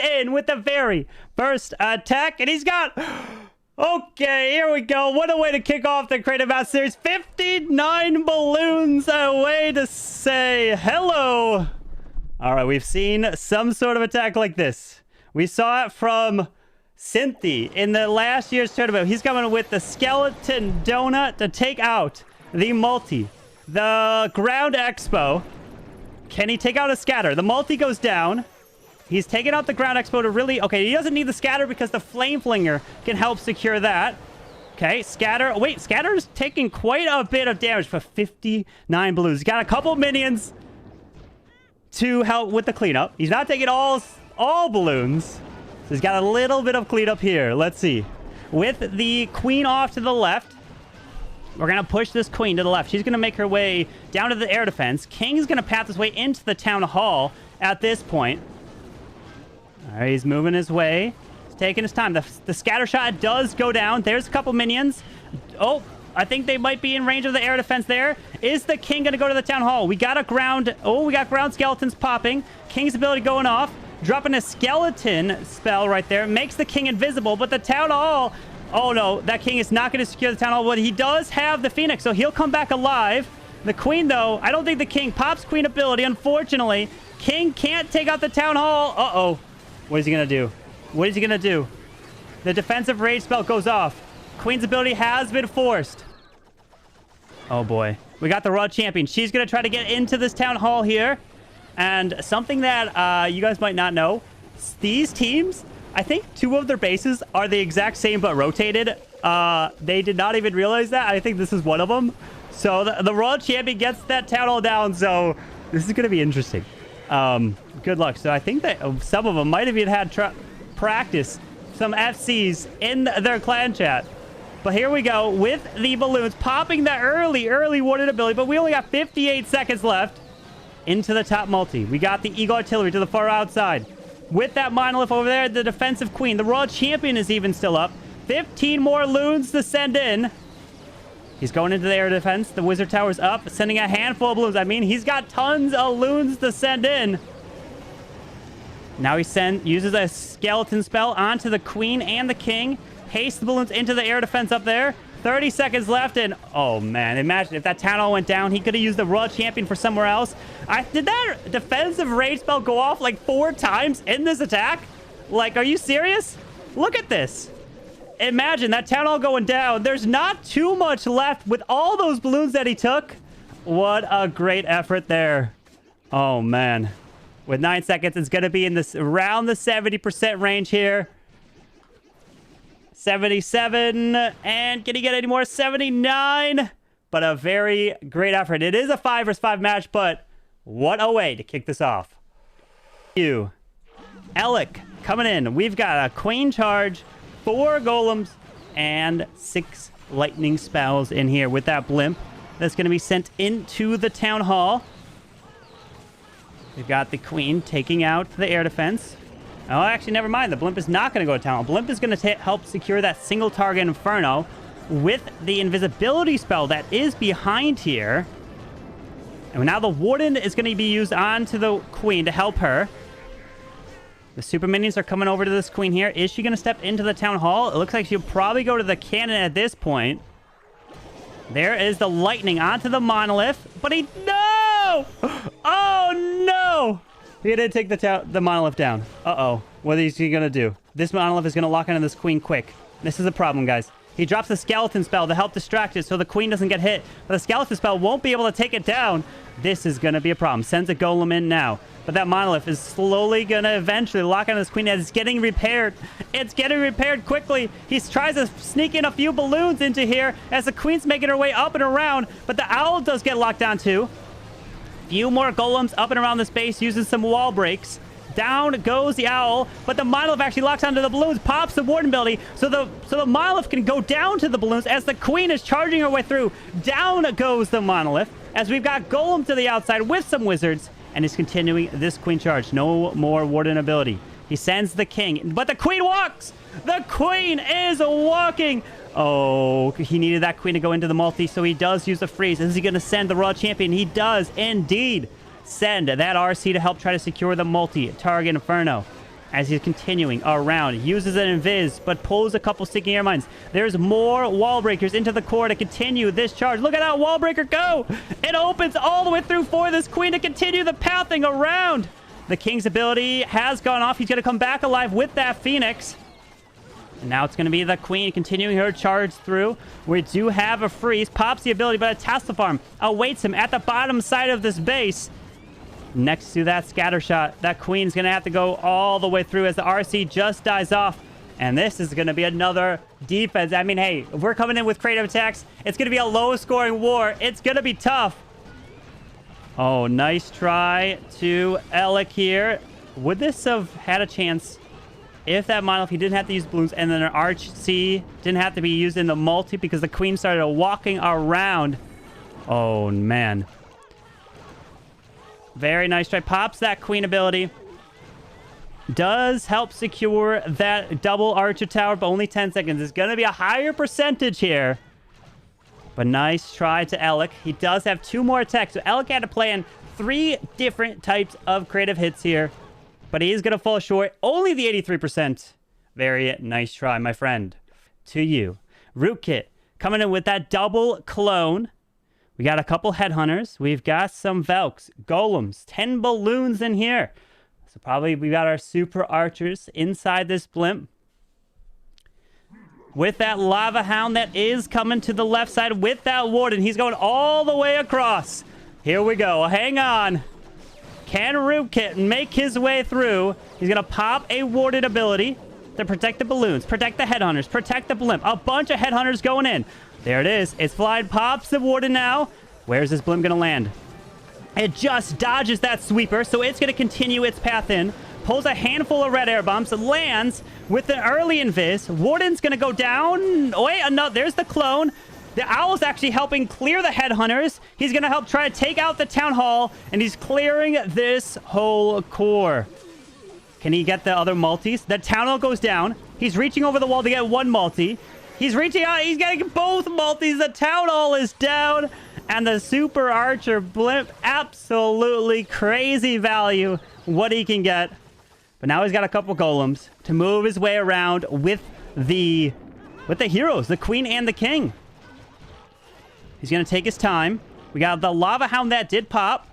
in with the very first attack. And he's got... Okay, here we go. What a way to kick off the Creative Math Series. 59 balloons, a way to say hello. All right, we've seen some sort of attack like this. We saw it from Cynthia in the last year's tournament. He's coming with the skeleton donut to take out the multi. The ground expo. Can he take out a scatter? The multi goes down. He's taking out the ground expo to really... Okay, he doesn't need the scatter because the flame flinger can help secure that. Okay, scatter. Wait, scatter's taking quite a bit of damage for 59 blues. He's got a couple minions to help with the cleanup. He's not taking all balloons. So he's got a little bit of cleanup here. Let's see. With the queen off to the left, we're going to push this queen to the left. She's going to make her way down to the air defense. King's going to path his way into the town hall at this point. All right, he's moving his way. He's taking his time. The scatter shot does go down. There's a couple minions. Oh, I think they might be in range of the air defense there. Is the king going to go to the town hall? We got a ground... Oh, we got ground skeletons popping. King's ability going off. Dropping a skeleton spell right there. Makes the king invisible, but the town hall... Oh, no. That king is not going to secure the town hall, but he does have the phoenix, so he'll come back alive. The queen, though... I don't think the king pops queen ability, unfortunately. King can't take out the town hall. Uh-oh. What is he going to do? What is he going to do? The defensive rage spell goes off. Queen's ability has been forced. Oh, boy. We got the Raw Champion. She's going to try to get into this town hall here. And something that you guys might not know. These teams, I think 2 of their bases are the exact same but rotated. They did not even realize that. I think this is one of them. So the Raw Champion gets that town hall down. So this is going to be interesting. Good luck. So I think that some of them might have even had practice some FCs in their clan chat. But here we go with the balloons popping that early warded ability. But we only got 58 seconds left into the top multi. We got the Eagle Artillery to the far outside. With that monolith over there, the defensive queen. The Raw Champion is even still up. 15 more loons to send in. He's going into the air defense. The wizard tower's up, sending a handful of balloons. I mean, he's got tons of loons to send in. Now he uses a skeleton spell onto the queen and the king. Haste the balloons into the air defense up there. 30 seconds left, and oh man, imagine if that town hall went down. He could have used the Raw Champion for somewhere else. Did that defensive rage spell go off like 4 times in this attack? Like, are you serious? Look at this. Imagine that town hall going down. There's not too much left with all those balloons that he took. What a great effort there. Oh, man. With 9 seconds, it's going to be in this around the 70% range here. 77. And can he get any more? 79. But a very great effort. It is a 5 versus 5 match, but what a way to kick this off. EleK coming in. We've got a queen charge, 4 golems, and 6 lightning spells in here with that blimp that's going to be sent into the town hall. We've got the queen taking out the air defense. Oh, actually, never mind. The blimp is not going to go to town hall. Blimp is going to help secure that single target inferno with the invisibility spell that is behind here. And now the warden is going to be used onto the queen to help her. The super minions are coming over to this queen here. Is she going to step into the town hall? It looks like she'll probably go to the cannon at this point. There is the lightning onto the monolith. But no! Oh, no! He didn't take the monolith down. Uh-oh. What is he going to do? This monolith is going to lock onto this queen quick. This is a problem, guys. He drops the skeleton spell to help distract it so the queen doesn't get hit. But the skeleton spell won't be able to take it down. This is going to be a problem. Sends a golem in now. But that monolith is slowly going to eventually lock on this queen as it's getting repaired. It's getting repaired quickly. He tries to sneak in a few balloons into here as the queen's making her way up and around. But the owl does get locked on too. Few more golems up and around the space using some wall breaks. Down goes the owl, but the monolith actually locks onto the balloons, pops the warden ability, so the monolith can go down to the balloons as the queen is charging her way through. Down goes the monolith as we've got golem to the outside with some wizards, and is continuing this queen charge. No more warden ability. He sends the king, but the queen walks. The queen is walking. Oh, he needed that queen to go into the multi, so he does use the freeze. Is he going to send the Raw Champion? He does indeed send that RC to help try to secure the multi target inferno. as he's continuing around. Uses an invis, but pulls a couple sticking air mines. There's more wall breakers into the core to continue this charge. Look at that wall breaker go! It opens all the way through for this queen to continue the pathing around. The king's ability has gone off. He's going to come back alive with that phoenix. And now it's going to be the queen continuing her charge through. We do have a freeze. Pops the ability, but a Tesla farm awaits him at the bottom side of this base. Next to that scatter shot, that queen's going to have to go all the way through as the RC just dies off. And this is going to be another defense. I mean, hey, if we're coming in with creative attacks, it's going to be a low-scoring war. It's going to be tough. Oh, nice try to EleK here. Would this have had a chance if that model, if he didn't have to use balloons, and then an RC didn't have to be used in the multi because the queen started walking around? Oh, man. Very nice try. Pops that queen ability. Does help secure that double archer tower, but only 10 seconds. It's going to be a higher percentage here. But nice try to EleK. He does have 2 more attacks. So EleK had to plan 3 different types of creative hits here. But he is going to fall short. Only the 83%. Very nice try, my friend. To you. Rootkit coming in with that double clone. We got a couple headhunters. We've got some Velks, golems, 10 balloons in here. So probably we got our super archers inside this blimp. With that lava hound that is coming to the left side with that warden. He's going all the way across. Here we go. Hang on. Can Rootkit make his way through? He's going to pop a warded ability to protect the balloons, protect the headhunters, protect the blimp. A bunch of headhunters going in. There it is. It's flying. Pops the warden now. Where's this blimp going to land? It just dodges that sweeper, so it's going to continue its path in. Pulls a handful of red air bombs, lands with an early invis. Warden's going to go down. Oh, wait, no, there's the clone. The owl's actually helping clear the headhunters. He's going to help try to take out the town hall, and he's clearing this whole core. Can he get the other multis? The town hall goes down. He's reaching over the wall to get 1 multi. He's reaching out. He's getting both multis. The town hall is down. And the super archer blimp, absolutely crazy value what he can get. But now he's got a couple golems to move his way around with the heroes, the queen and the king. He's going to take his time. We got the lava hound that did pop.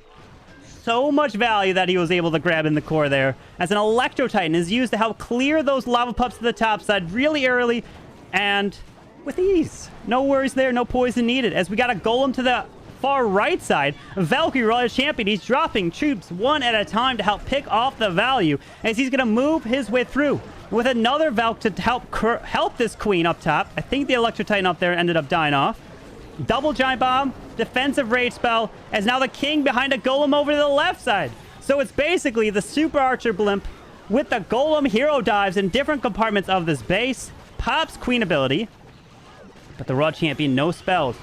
So much value that he was able to grab in the core there. As an electro titan is used to help clear those lava pups to the top side really early and with ease. No worries there, no poison needed. As we got a golem to the far right side, Valkyrie Royal Champion, he's dropping troops 1 at a time to help pick off the value as he's going to move his way through with another Valk to help this queen up top. I think the Electro Titan up there ended up dying off. Double Giant Bomb, defensive rage spell, as now the king behind a golem over to the left side. So it's basically the super archer blimp with the golem hero dives in different compartments of this base. Pops queen ability, but the Royal Champion, no spells.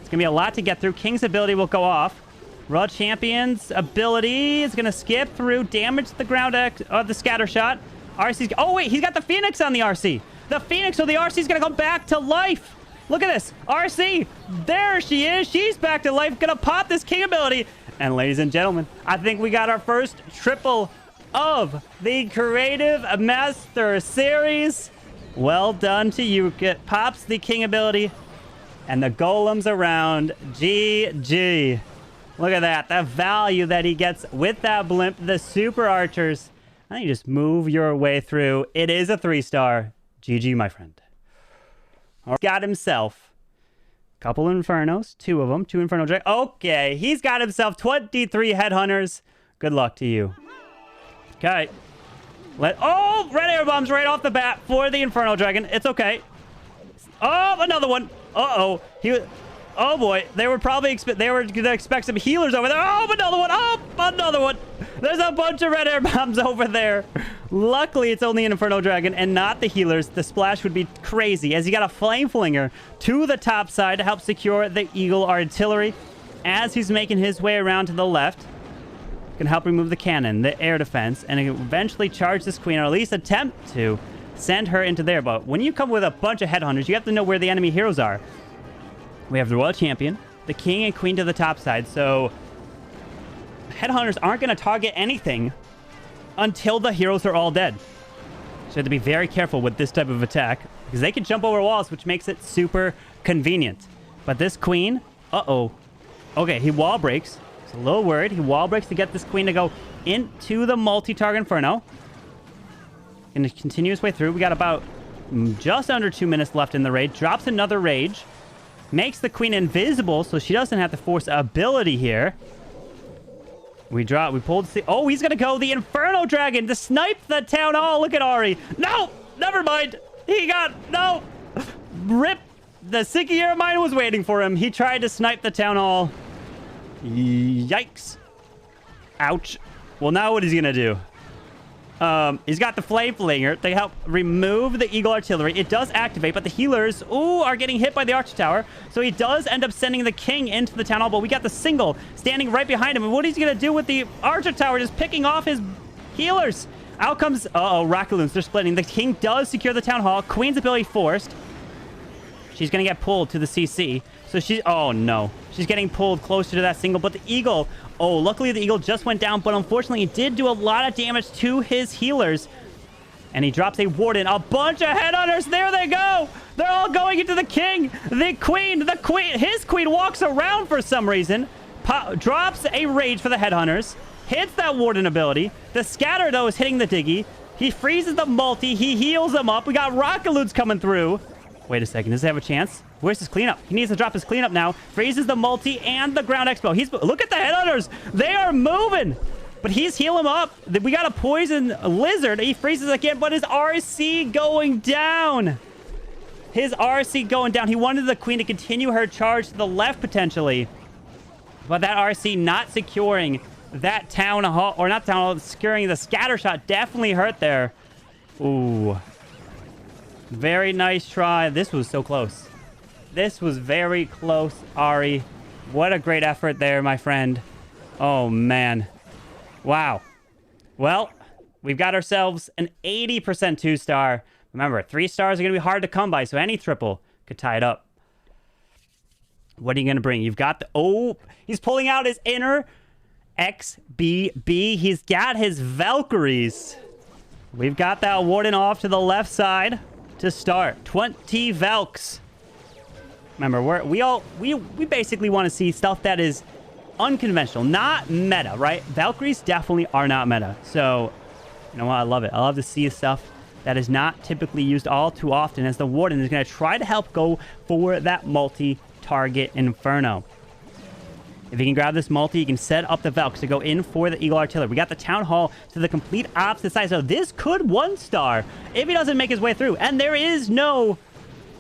It's going to be a lot to get through. King's ability will go off. Royal Champion's ability is going to skip through, damage the ground of the scatter shot. RC's... Oh, wait, he's got the Phoenix on the RC. The Phoenix, so the RC's going to come back to life. Look at this. RC, there she is. She's back to life. Going to pop this King ability. And ladies and gentlemen, I think we got our first triple of the Creative Master Series. Well done to you. Pops the King ability. And the golems around. GG. Look at that. The value that he gets with that blimp. The super archers. I think you just move your way through. It is a 3-star. GG, my friend. Got himself a couple Infernos. 2 of them. 2 Inferno Dragons. Okay. He's got himself 23 Headhunters. Good luck to you. Okay. Oh, red air bombs right off the bat for the Inferno Dragon. It's okay. Oh, another one. Uh-oh. Oh, boy. They were probably going to expect some healers over there. Oh, another one. Oh, another one. There's a bunch of red air bombs over there. Luckily, it's only an Inferno Dragon and not the healers. The splash would be crazy as he got a Flame Flinger to the top side to help secure the Eagle Artillery as he's making his way around to the left. Can help remove the cannon, the air defense, and eventually charge this queen, or at least attempt to send her into there. But when you come with a bunch of headhunters, you have to know where the enemy heroes are. We have the Royal Champion, the king and queen to the top side, so headhunters aren't going to target anything until the heroes are all dead. So you have to be very careful with this type of attack because they can jump over walls, which makes it super convenient. But this queen, okay, he wall breaks. He's a little worried. He wall breaks to get this queen to go into the multi-target inferno. Gonna continue his way through. We got about just under 2 minutes left in the raid. Drops another rage. Makes the queen invisible so she doesn't have to force ability here. We pulled... Oh, he's gonna go the Inferno Dragon to snipe the Town Hall. Look at aaRRi. No! Never mind. He got... No! Rip. The Sikiera mine was waiting for him. He tried to snipe the Town Hall. Yikes. Ouch. Well, now what is he gonna do? He's got the Flame Flinger to help remove the Eagle Artillery. It does activate, but the healers, are getting hit by the Archer Tower. So he does end up sending the King into the Town Hall, but we got the Single standing right behind him. And what is he going to do with the Archer Tower? Just picking off his healers. Out comes, Rockaloons. They're splitting. The King does secure the Town Hall. Queen's ability forced. She's going to get pulled to the CC. So she's... Oh, no. She's getting pulled closer to that Single, but the Eagle... Oh, luckily the Eagle just went down, but unfortunately it did do a lot of damage to his healers. And he drops a Warden. A bunch of Headhunters. There they go. They're all going into the King. The Queen. His Queen walks around for some reason. Drops a Rage for the Headhunters. Hits that Warden ability. The Scatter, though, is hitting the Diggy. He freezes the multi. He heals them up. We got Rockaloons coming through. Wait a second. Does he have a chance? Where's his cleanup? He needs to drop his cleanup now. Freezes the multi and the ground expo. Look at the Headhunters. They are moving. But he's healing him up. We got a poison lizard. He freezes again, but his RC going down. His RC going down. He wanted the queen to continue her charge to the left potentially. But that RC not securing that Town Hall, or not Town Hall, securing the scatter shot definitely hurt there. Ooh. Very nice try. This was so close. This was very close, aaRRi. What a great effort there, my friend. Oh, man. Wow. Well, we've got ourselves an 80% 2-star. Remember, 3 stars are going to be hard to come by, so any triple could tie it up. What are you going to bring? You've got the... Oh, he's pulling out his inner XBB. He's got his Valkyries. We've got that Warden off to the left side to start. 20 Valks. Remember, we basically want to see stuff that is unconventional, not meta, right? Valkyries definitely are not meta. So, you know what? I love it. I love to see stuff that is not typically used all too often, as the Warden is going to try to help go for that multi-target Inferno. If he can grab this multi, he can set up the Valks to go in for the Eagle Artillery. We got the Town Hall to the complete opposite side. So this could 1-star if he doesn't make his way through. And there is no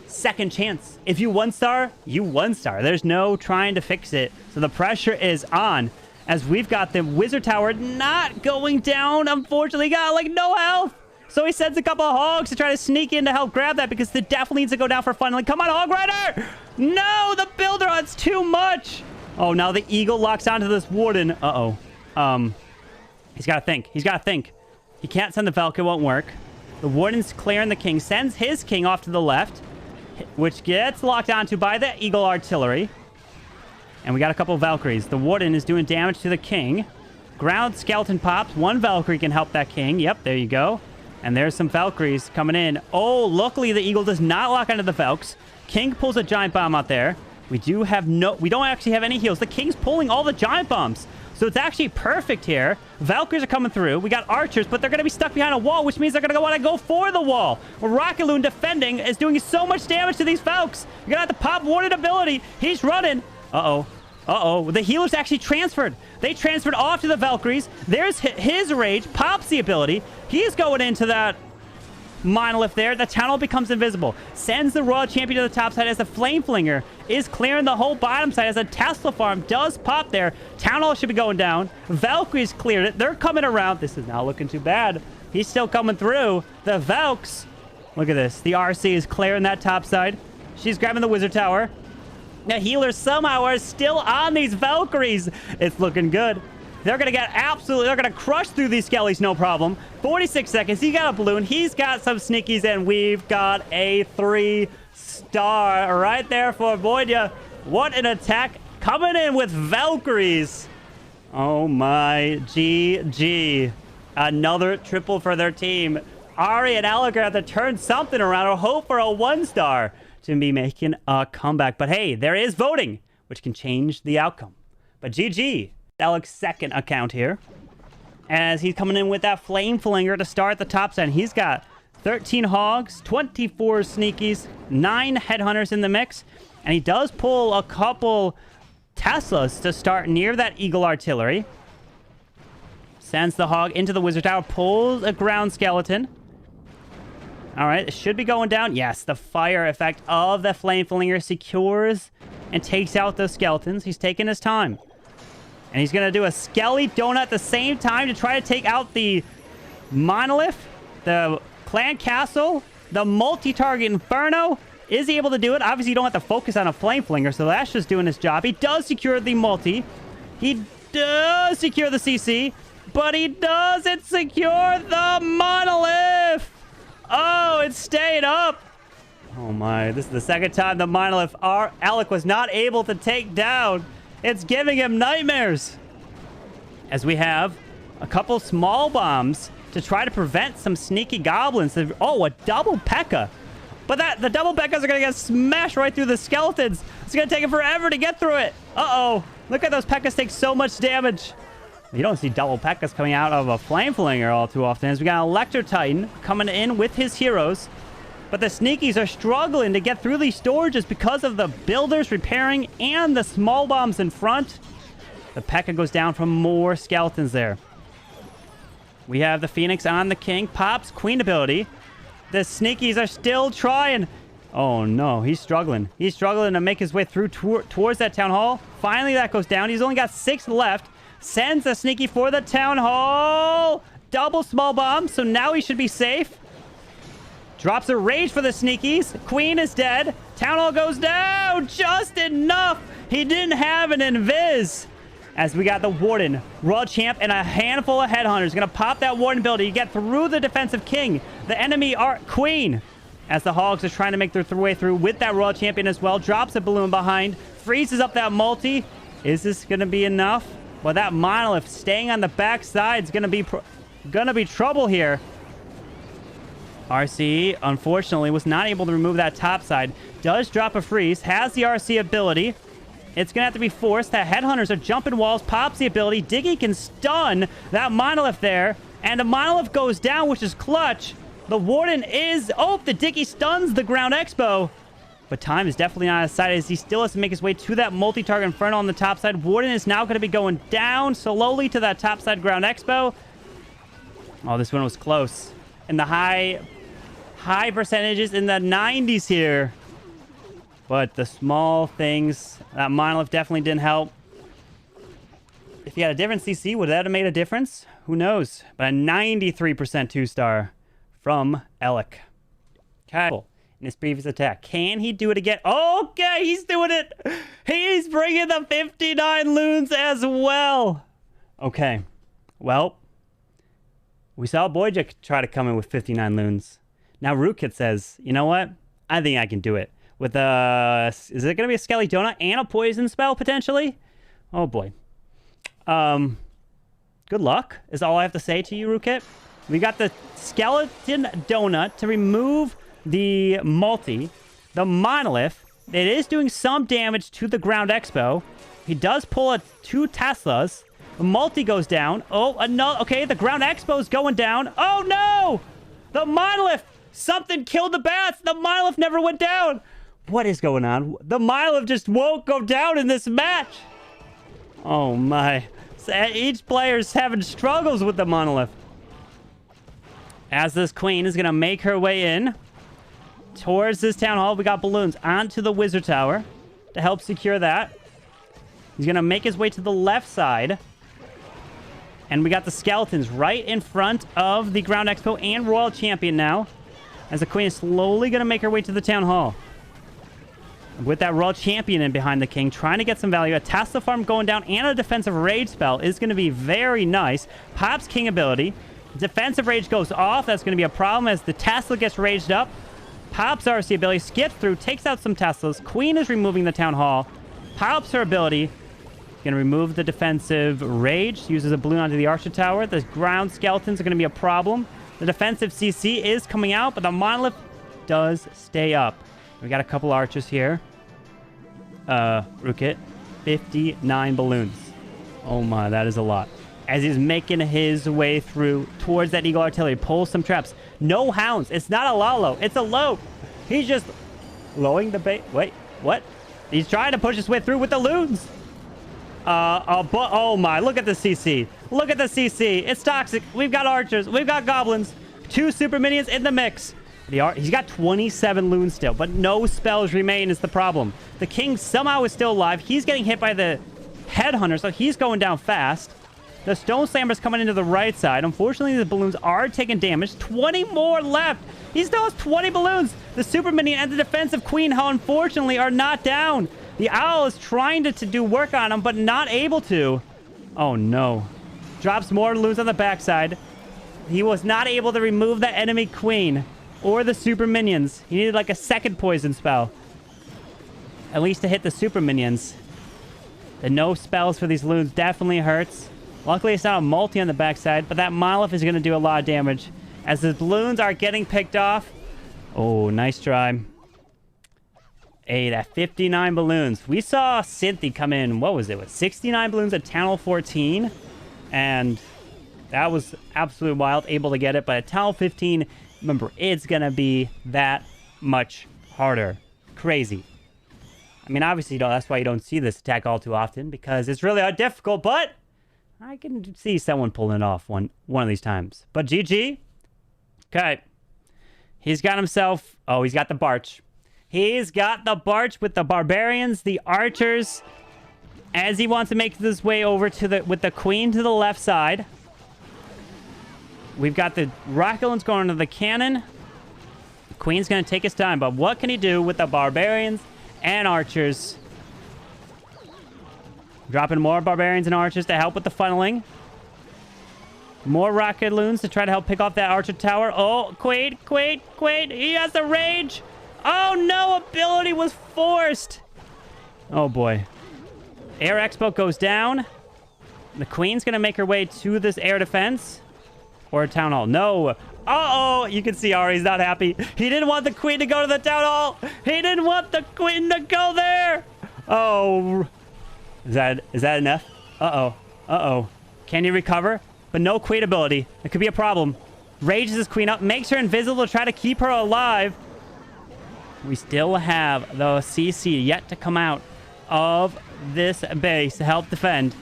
second chance. If you 1-star, you 1-star. There's no trying to fix it. So the pressure is on, as we've got the Wizard Tower not going down. Unfortunately, got like no health. So he sends a couple of Hogs to try to sneak in to help grab that, because it definitely needs to go down for fun. Like, come on, Hog Rider! No, the Builder Hunt's too much. Oh, now the Eagle locks onto this Warden. He's got to think. He's got to think. He can't send the Valk. It won't work. The Warden's clearing the King. Sends his King off to the left, which gets locked onto by the Eagle Artillery. And we got a couple of Valkyries. The Warden is doing damage to the King. Ground Skeleton pops. 1 Valkyrie can help that King. Yep, there you go. And there's some Valkyries coming in. Oh, luckily the Eagle does not lock onto the Valks. King pulls a Giant Bomb out there. We don't actually have any heals. The King's pulling all the Giant Bombs. So it's actually perfect here. Valkyries are coming through. We got Archers, but they're going to be stuck behind a wall, which means they're going to want to go for the wall. Rockaloon defending is doing so much damage to these Valks. You're going to have to pop Warden ability. He's running. The healers actually transferred. They transferred off to the Valkyries. There's his Rage. Pops the ability. He's going into that Monolith there. The Town Hall becomes invisible. Sends the Royal Champion to the top side as the Flame Flinger is clearing the whole bottom side, as a Tesla farm does pop there. Town Hall should be going down. Valkyries cleared it. They're coming around. This is not looking too bad. He's still coming through. The Valks. Look at this. The RC is clearing that top side. She's grabbing the Wizard Tower. The healers somehow are still on these Valkyries. It's looking good. They're going to get they're going to crush through these Skellies, no problem. 46 seconds. He got a balloon. He's got some sneakies, and we've got a 3-star right there for Bodya. What an attack. Coming in with Valkyries. Oh my GG. Another triple for their team. aaRRi and EleK are have to turn something around or hope for a 1-star to be making a comeback. But hey, there is voting, which can change the outcome. But GG, EleK's second account here. As he's coming in with that Flame Flinger to start the top side. He's got 13 hogs, 24 sneakies, 9 headhunters in the mix. And he does pull a couple Teslas to start near that Eagle Artillery. Sends the hog into the Wizard Tower, pulls a ground skeleton. All right, it should be going down. Yes, the fire effect of the Flame Flinger secures and takes out those skeletons. He's taking his time. And he's going to do a Skelly Donut at the same time to try to take out the Monolith, the Clan Castle, the multi-target Inferno. Is he able to do it? Obviously, you don't have to focus on a Flame Flinger, so that's just doing his job. He does secure the multi. He does secure the CC, but he doesn't secure the Monolith. Oh, it stayed up. Oh my, this is the second time the Monolith EleK was not able to take down. It's giving him nightmares. As we have a couple small bombs to try to prevent some sneaky goblins. Oh, a double P.E.K.K.A. But the double P.E.K.K.A.s are going to get smashed right through the skeletons. It's going to take him forever to get through it. Uh-oh. Look at those P.E.K.K.A.s take so much damage. You don't see double P.E.K.K.A.s coming out of a Flame Flinger all too often. As we got an Ectbrpyt coming in with his heroes. But the sneakies are struggling to get through these storages because of the builders repairing and the small bombs in front. The P.E.K.K.A. goes down from more skeletons there. We have the Phoenix on the King. Pops Queen ability. The sneakies are still trying. Oh no, he's struggling. He's struggling to make his way through towards that Town Hall. Finally, that goes down. He's only got 6 left. Sends a sneaky for the Town Hall. Double small bomb, so now he should be safe. Drops a rage for the sneakies. Queen is dead. Town Hall goes down. Just enough. He didn't have an invis. As we got the Warden, Royal Champ, and a handful of Headhunters. Going to pop that Warden ability to get through the defensive King. The enemy are Queen. As the Hogs are trying to make their way through with that Royal Champion as well. Drops a balloon behind. Freezes up that multi. Is this going to be enough? Well, that Monolith staying on the backside is going to be trouble here. RC, unfortunately, was not able to remove that top side. Does drop a freeze. Has the RC ability. It's going to have to be forced. The Headhunters are jumping walls. Pops the ability. Diggy can stun that Monolith there. And the Monolith goes down, which is clutch. The Warden is... Oh, the Diggy stuns the Ground Expo. But time is definitely not on his side as he still has to make his way to that multi-target Inferno on the top side. Warden is now going to be going down slowly to that top side Ground Expo. Oh, this one was close. And the high percentages in the 90s here. But the small things, that Monolith definitely didn't help. If he had a different CC, would that have made a difference? Who knows? But a 93% 2-star from EleK. Okay. In his previous attack. Can he do it again? Okay, he's doing it. He's bringing the 59 loons as well. Okay. Well, we saw Bodya try to come in with 59 loons. Now Rootkit says, you know what? I think I can do it. With a... Is it going to be a Skelly Donut and a poison spell, potentially? Oh, boy. Good luck, is all I have to say to you, Rootkit. We got the Skeleton Donut to remove the multi. The Monolith. It is doing some damage to the Ground Expo. He does pull 2 Teslas. The multi goes down. Oh, another... Okay, the Ground Expo is going down. Oh, no! The Monolith! Something killed the bats! The Monolith never went down! What is going on? The Monolith just won't go down in this match! Oh, my. Each player's having struggles with the Monolith. As this Queen is going to make her way in towards this Town Hall, we got balloons onto the Wizard Tower to help secure that. He's going to make his way to the left side. And we got the skeletons right in front of the Ground Expo and Royal Champion now. As the Queen is slowly going to make her way to the Town Hall. With that Royal Champion in behind the King, trying to get some value. A Tesla Farm going down and a defensive rage spell is going to be very nice. Pops King ability. Defensive rage goes off. That's going to be a problem as the Tesla gets raged up. Pops RC ability. Skips through. Takes out some Teslas. Queen is removing the Town Hall. Pops her ability. Going to remove the defensive rage. Uses a balloon onto the Archer Tower. The ground skeletons are going to be a problem. The defensive CC is coming out, but the monolith does stay up. We got a couple archers here. Rootkit, 59 balloons. Oh my, that is a lot. As he's making his way through towards that Eagle Artillery, pulls some traps. No hounds. It's not a Lalo. It's a low. He's just lowing the bait. Wait, what? He's trying to push his way through with the loons. But oh my, look at the CC. Look at the CC. It's toxic. We've got archers. We've got goblins. 2 super minions in the mix. He's got 27 loons still, but no spells remain is the problem. The king somehow is still alive. He's getting hit by the headhunter, so he's going down fast. The stone slammer's coming into the right side. Unfortunately, the balloons are taking damage. 20 more left. He still has 20 balloons. The super minion and the defensive queen, how unfortunately, are not down. The owl is trying to do work on him, but not able to. Oh, no. Drops more balloons on the backside. He was not able to remove the enemy queen or the super minions. He needed like a second poison spell. At least to hit the super minions. The no spells for these loons definitely hurts. Luckily, it's not a multi on the backside, but that monolith is going to do a lot of damage. As the balloons are getting picked off. Oh, nice try. Hey, that 59 balloons. We saw Cynthia come in, what was it, with 69 balloons at Town Hall 14? And that was absolutely wild, able to get it. But at Town Hall 15, remember, it's going to be that much harder. Crazy. I mean, obviously, that's why you don't see this attack all too often, because it's really difficult, but I can see someone pulling it off one of these times. But GG. Okay. He's got himself... Oh, he's got the Barch. He's got the Barch with the Barbarians, the Archers, as he wants to make his way over to with the Queen to the left side. We've got the Rockulins going to the cannon. The Queen's going to take his time, but what can he do with the Barbarians and Archers? Dropping more Barbarians and Archers to help with the funneling. More Rocket Loons to try to help pick off that Archer Tower. Oh, Quaid. He has the rage. Oh, no. Ability was forced. Oh, boy. Air Expo goes down. The Queen's going to make her way to this air defense. Or a Town Hall. No. Uh-oh. You can see aaRRi's not happy. He didn't want the Queen to go to the Town Hall. He didn't want the Queen to go there. Oh. Is that enough? Uh-oh. Can he recover? But no Queen ability. It could be a problem. Rages his Queen up. Makes her invisible to try to keep her alive. We still have the CC yet to come out of this base to help defend.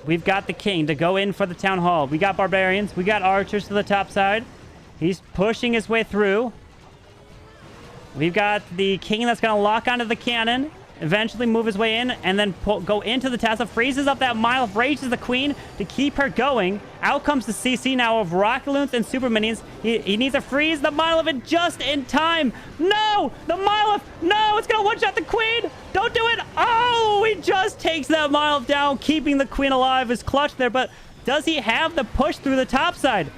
We've got the King to go in for the Town Hall. We got Barbarians. We got Archers to the top side. He's pushing his way through. We've got the King that's going to lock onto the cannon. Eventually move his way in and then go into the Tesla. Freezes up that mile. Rages the Queen to keep her going. Out comes the CC now of Rockaloons and Super Minions. He needs to freeze the Monolith just in time. No! The Monolith! No! It's going to one-shot the Queen! Don't do it! Oh! He just takes that Monolith down, keeping the Queen alive. Is clutch there, but does he have the push through the top side?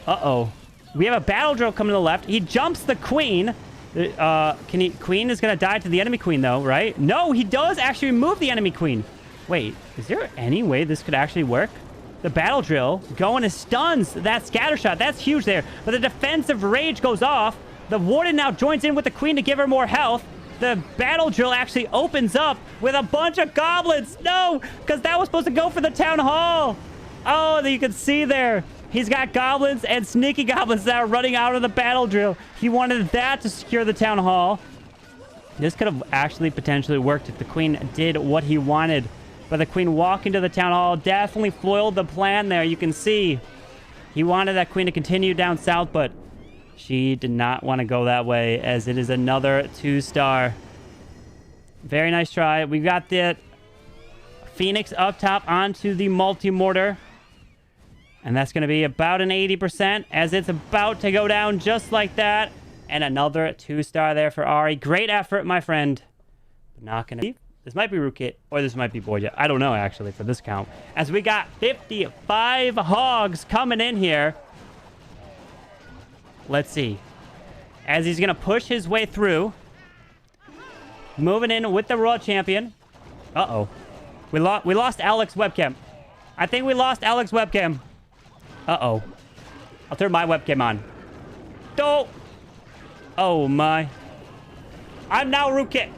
Uh-oh. We have a battle drill coming to the left. He jumps the Queen. Queen is going to die to the enemy Queen, though, right? No, he does actually remove the enemy Queen. Wait, is there any way this could actually work? The battle drill going and stuns that scatter shot. That's huge there. But the defensive rage goes off. The warden now joins in with the Queen to give her more health. The battle drill actually opens up with a bunch of goblins. No, because that was supposed to go for the Town Hall. Oh, you can see there. He's got goblins and sneaky goblins that are running out of the battle drill. He wanted that to secure the Town Hall. This could have actually potentially worked if the Queen did what he wanted. But the Queen walking to the Town Hall definitely foiled the plan there. You can see he wanted that Queen to continue down south, but she did not want to go that way, as it is another 2-star. Very nice try. We've got the Phoenix up top onto the multi-mortar. And that's going to be about an 80% as it's about to go down just like that. And another 2-star there for aaRRi. Great effort, my friend. Not going to be. This might be Rootkit or this might be Bodya. I don't know, actually, for this count. As we got 55 hogs coming in here. Let's see. As he's going to push his way through. Moving in with the Royal Champion. Uh-oh. We lost Alex's webcam. I think we lost Alex's webcam. Uh-oh. I'll turn my webcam on. Don't. Oh, my. I'm now Rootkit.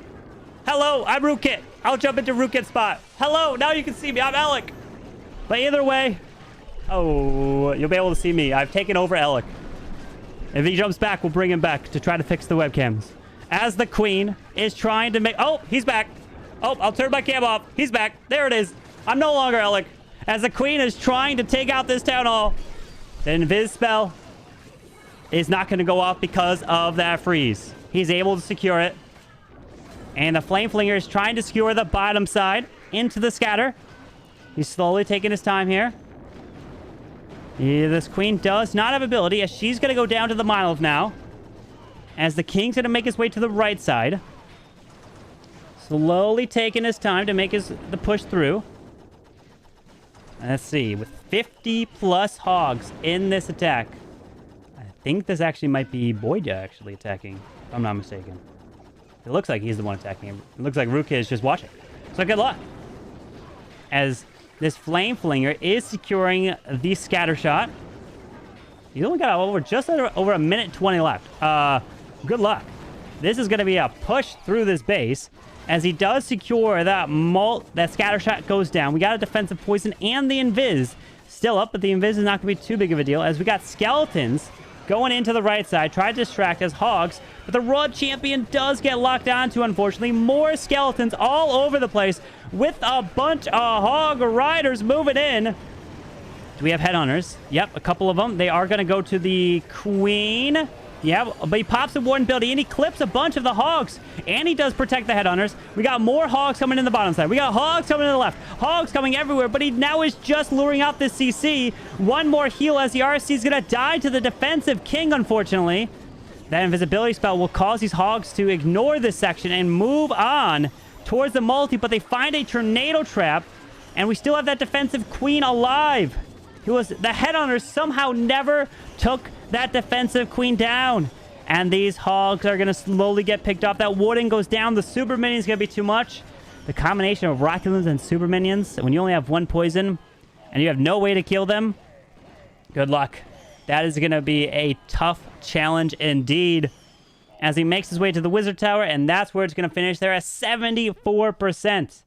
Hello, I'm Rootkit. I'll jump into Rootkit spot. Hello, now you can see me. I'm EleK. But either way, oh, you'll be able to see me. I've taken over EleK. If he jumps back, we'll bring him back to try to fix the webcams. As the queen is trying to make... Oh, he's back. Oh, I'll turn my cam off. He's back. There it is. I'm no longer EleK. As the queen is trying to take out this town hall, the invis spell is not going to go off because of that freeze. He's able to secure it. And the flame flinger is trying to skewer the bottom side into the scatter. He's slowly taking his time here. Yeah, this queen does not have ability, as she's going to go down to the monolith now. As the king's going to make his way to the right side. Slowly taking his time to make the push through. Let's see. With 50 plus hogs in this attack. I think this actually might be Bodya actually attacking, if I'm not mistaken. It looks like he's the one attacking him. It looks like Rootkit is just watching. So good luck. As this flame flinger is securing the scatter shot. He's only got just over a minute 20 left. Good luck. This is going to be a push through this base. As he does secure that that scatter shot goes down. We got a defensive poison and the invis still up, but the invis is not going to be too big of a deal. As we got skeletons going into the right side, try to distract us, hogs. But the Raw Champion does get locked onto, unfortunately. More skeletons all over the place with a bunch of hog riders moving in. Do we have headhunters? Yep, a couple of them. They are going to go to the queen. Yeah, but he pops a warden ability and he clips a bunch of the hogs. And he does protect the headhunters. We got more hogs coming in the bottom side. We got hogs coming to the left. Hogs coming everywhere. But he now is just luring out this CC. One more heal as the RC is going to die to the defensive king, unfortunately. That invisibility spell will cause these hogs to ignore this section and move on towards the multi. But they find a tornado trap. And we still have that defensive queen alive. The headhunters somehow never took that defensive queen down. And these hogs are going to slowly get picked off. That warden goes down. The super minion is going to be too much. The combination of Rockulins and super minions, when you only have one poison and you have no way to kill them, good luck. That is going to be a tough challenge indeed. As he makes his way to the wizard tower, and that's where it's going to finish there at 74%.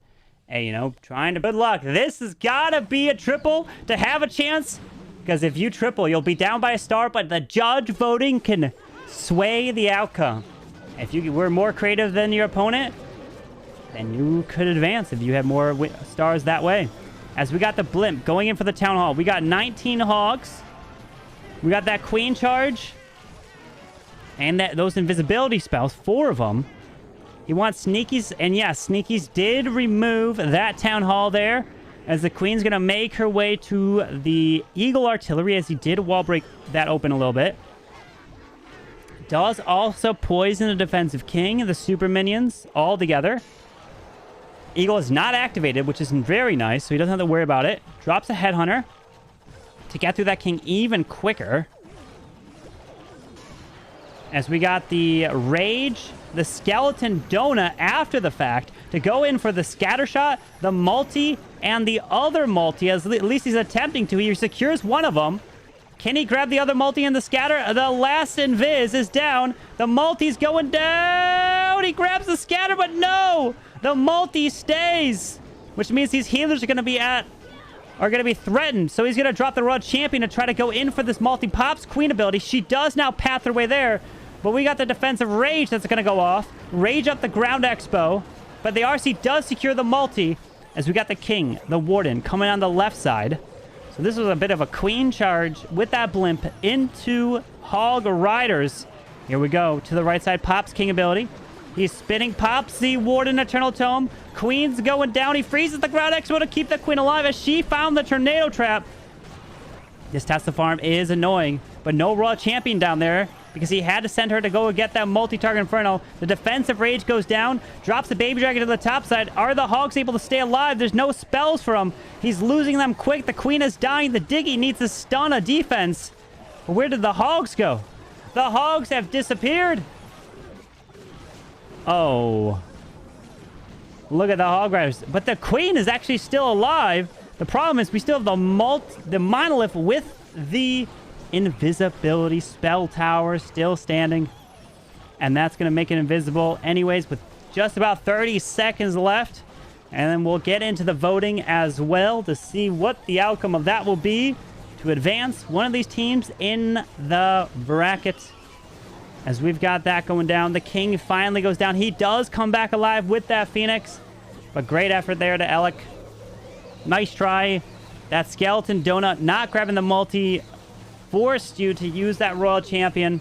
Hey, you know, trying to... Good luck. This has got to be a triple to have a chance. Because if you triple, you'll be down by a star, but the judge voting can sway the outcome. If you were more creative than your opponent, then you could advance if you had more stars that way. As we got the blimp going in for the town hall. We got 19 hogs. We got that queen charge. And those invisibility spells, 4 of them. He wants sneakies, and yes, sneakies did remove that town hall there. As the queen's going to make her way to the eagle artillery, as he did wall break that open a little bit. Does also poison the defensive king and the super minions all together. Eagle is not activated, which is very nice, so he doesn't have to worry about it. Drops a headhunter to get through that king even quicker. As we got the rage, the skeleton donut after the fact to go in for the scatter shot, the multi, and the other multi, as at least he's attempting to. He secures one of them. Can he grab the other multi and the scatter? The last invis is down. The multi's going down. He grabs the scatter, but no! The multi stays, which means these healers are going to be threatened. So he's going to drop the Raw Champion to try to go in for this multi. Pops queen ability. She does now path her way there. But we got the defensive rage that's going to go off. Rage up the ground expo. But the RC does secure the multi. As we got the king, the warden, coming on the left side. So this was a bit of a queen charge with that blimp into hog riders. Here we go. To the right side, pops king ability. He's spinning, pops the warden eternal tome. Queen's going down. He freezes the ground expo to keep the queen alive as she found the tornado trap. This Tesla farm is annoying. But no Raw Champion down there, because he had to send her to go get that multi-target Inferno. The defensive rage goes down, drops the baby dragon to the top side. Are the hogs able to stay alive? There's no spells for him. He's losing them quick. The queen is dying. The Diggy needs to stun a defense. But where did the hogs go? The hogs have disappeared. Oh. Look at the hog riders. But the queen is actually still alive. The problem is we still have the monolith with the invisibility spell tower still standing. And that's going to make it invisible anyways with just about 30 seconds left. And then we'll get into the voting as well to see what the outcome of that will be to advance one of these teams in the bracket. As we've got that going down, the king finally goes down. He does come back alive with that Phoenix, but great effort there to EleK. Nice try. That skeleton donut not grabbing the multi forced you to use that royal champion.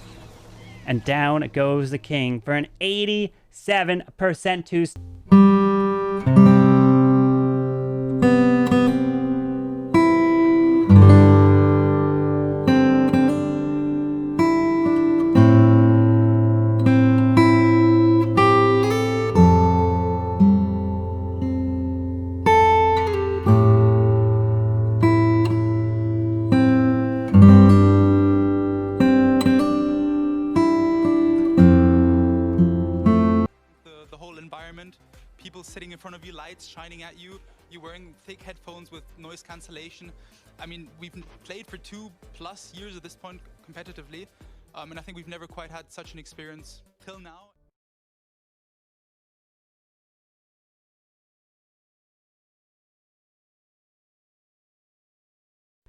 And down goes the king for an 87% to... People sitting in front of you, lights shining at you, you're wearing thick headphones with noise cancellation. I mean, we've played for 2+ years at this point competitively, and I think we've never quite had such an experience till now.